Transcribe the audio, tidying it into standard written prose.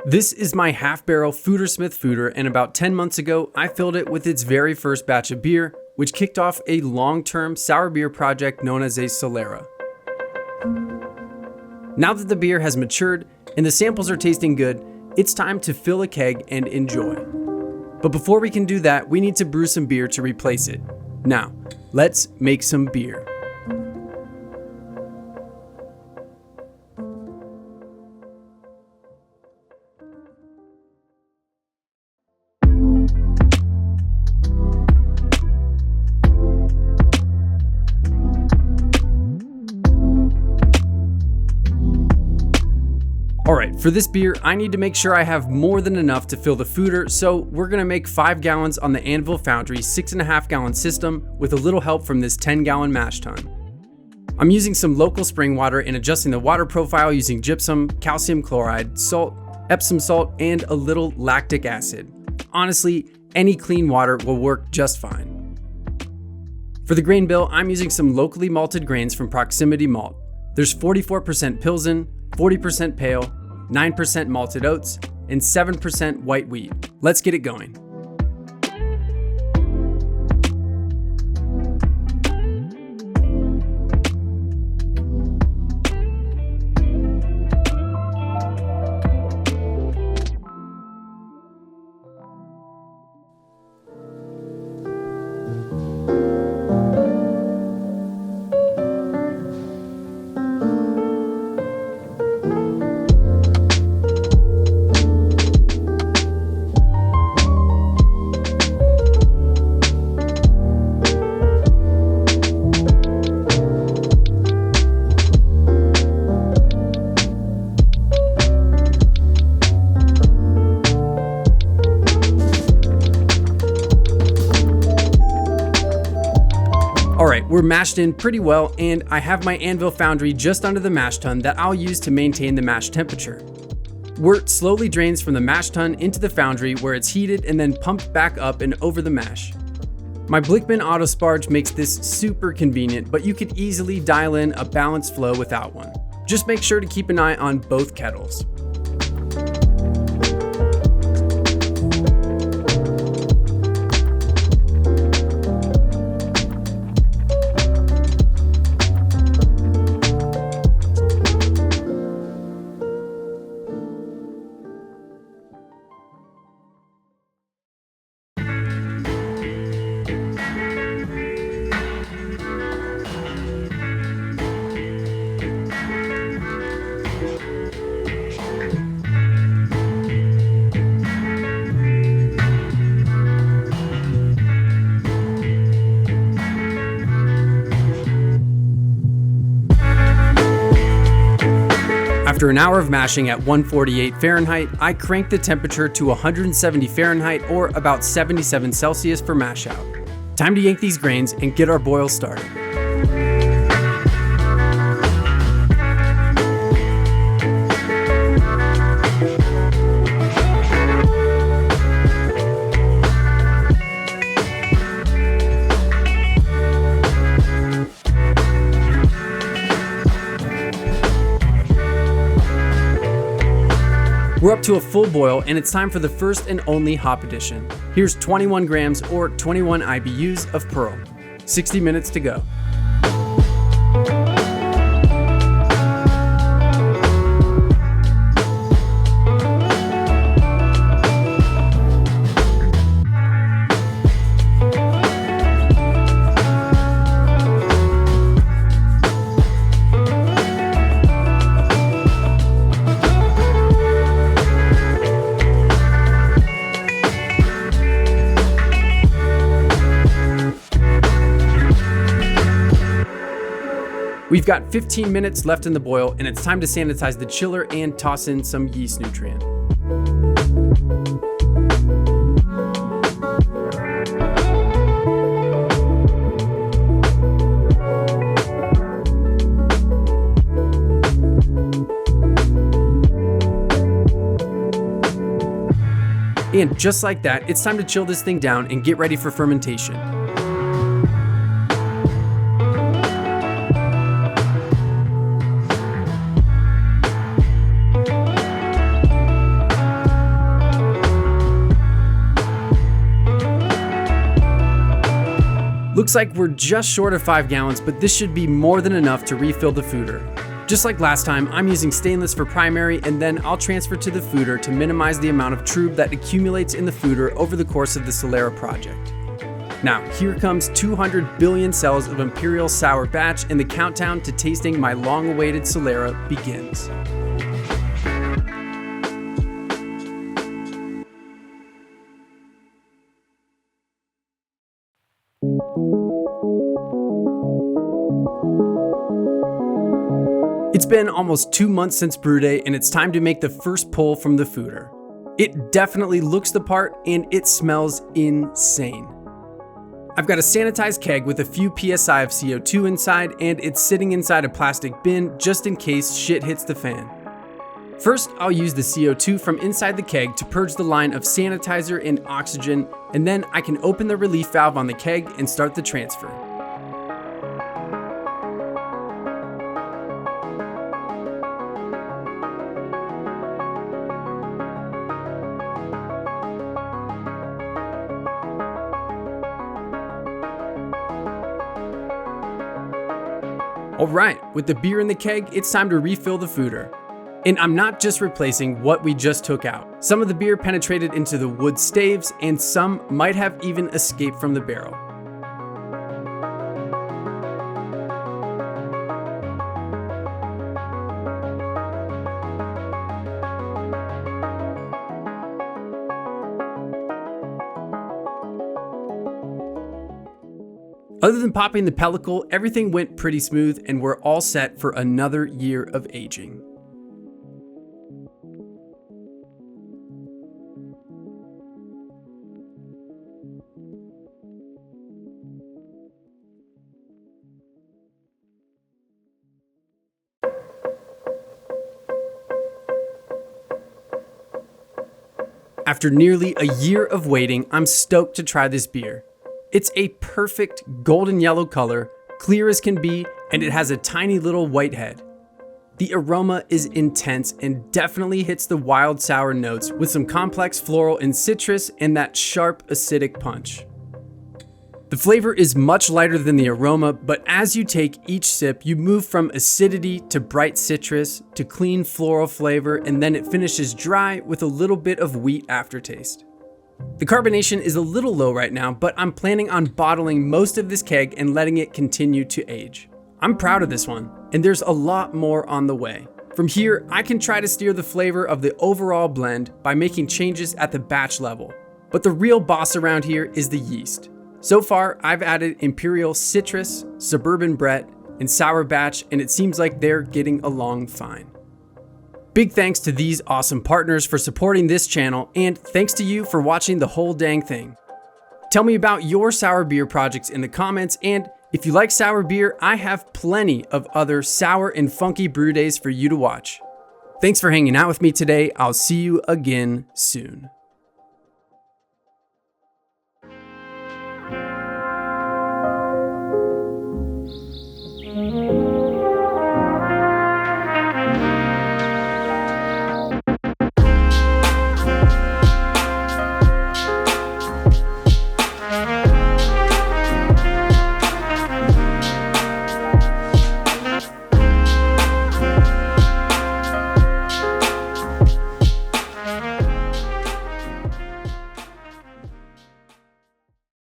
This is my half-barrel Foeder Smith foeder, and about 10 months ago, I filled it with its very first batch of beer, which kicked off a long-term sour beer project known as a Solera. Now that the beer has matured and the samples are tasting good, it's time to fill a keg and enjoy. But before we can do that, we need to brew some beer to replace it. Now, let's make some beer. Alright, for this beer, I need to make sure I have more than enough to fill the foeder, so we're gonna make 5 gallons on the Anvil Foundry 6.5 gallon system with a little help from this 10 gallon mash tun. I'm using some local spring water and adjusting the water profile using gypsum, calcium chloride, salt, Epsom salt, and a little lactic acid. Honestly, any clean water will work just fine. For the grain bill, I'm using some locally malted grains from Proximity Malt. There's 44% Pilsen, 40% pale, 9% malted oats, and 7% white wheat. Let's get it going. Alright, we're mashed in pretty well, and I have my Anvil Foundry just under the mash tun that I'll use to maintain the mash temperature. Wort slowly drains from the mash tun into the foundry where it's heated and then pumped back up and over the mash. My Blickman auto sparge makes this super convenient, but you could easily dial in a balanced flow without one. Just make sure to keep an eye on both kettles. After an hour of mashing at 148 Fahrenheit, I cranked the temperature to 170 Fahrenheit or about 77 Celsius for mash out. Time to yank these grains and get our boil started. We're up to a full boil, and it's time for the first and only hop addition. Here's 21 grams or 21 IBUs of Pearl. 60 minutes to go. We've got 15 minutes left in the boil, and it's time to sanitize the chiller and toss in some yeast nutrient. And just like that, it's time to chill this thing down and get ready for fermentation. Looks like we're just short of 5 gallons, but this should be more than enough to refill the foeder. Just like last time, I'm using stainless for primary, and then I'll transfer to the foeder to minimize the amount of trub that accumulates in the foeder over the course of the Solera project. Now, here comes 200 billion cells of Imperial Sour batch, and the countdown to tasting my long-awaited Solera begins. It's been almost 2 months since brew day, and it's time to make the first pull from the foeder. It definitely looks the part, and it smells insane. I've got a sanitized keg with a few PSI of CO2 inside, and it's sitting inside a plastic bin just in case shit hits the fan. First, I'll use the CO2 from inside the keg to purge the line of sanitizer and oxygen, and then I can open the relief valve on the keg and start the transfer. Alright, with the beer in the keg, it's time to refill the foeder. And I'm not just replacing what we just took out. Some of the beer penetrated into the wood staves, and some might have even escaped from the barrel. Other than popping the pellicle, everything went pretty smooth, and we're all set for another year of aging. After nearly a year of waiting, I'm stoked to try this beer. It's a perfect golden yellow color, clear as can be, and it has a tiny little white head. The aroma is intense and definitely hits the wild sour notes with some complex floral and citrus and that sharp acidic punch. The flavor is much lighter than the aroma, but as you take each sip, you move from acidity to bright citrus to clean floral flavor, and then it finishes dry with a little bit of wheat aftertaste. The carbonation is a little low right now, but I'm planning on bottling most of this keg and letting it continue to age. I'm proud of this one, and there's a lot more on the way. From here, I can try to steer the flavor of the overall blend by making changes at the batch level. But the real boss around here is the yeast. So far, I've added Imperial Citrus, Suburban Brett, and Sour Batch, and it seems like they're getting along fine. Big thanks to these awesome partners for supporting this channel, and thanks to you for watching the whole dang thing. Tell me about your sour beer projects in the comments, and if you like sour beer, I have plenty of other sour and funky brew days for you to watch. Thanks for hanging out with me today. I'll see you again soon.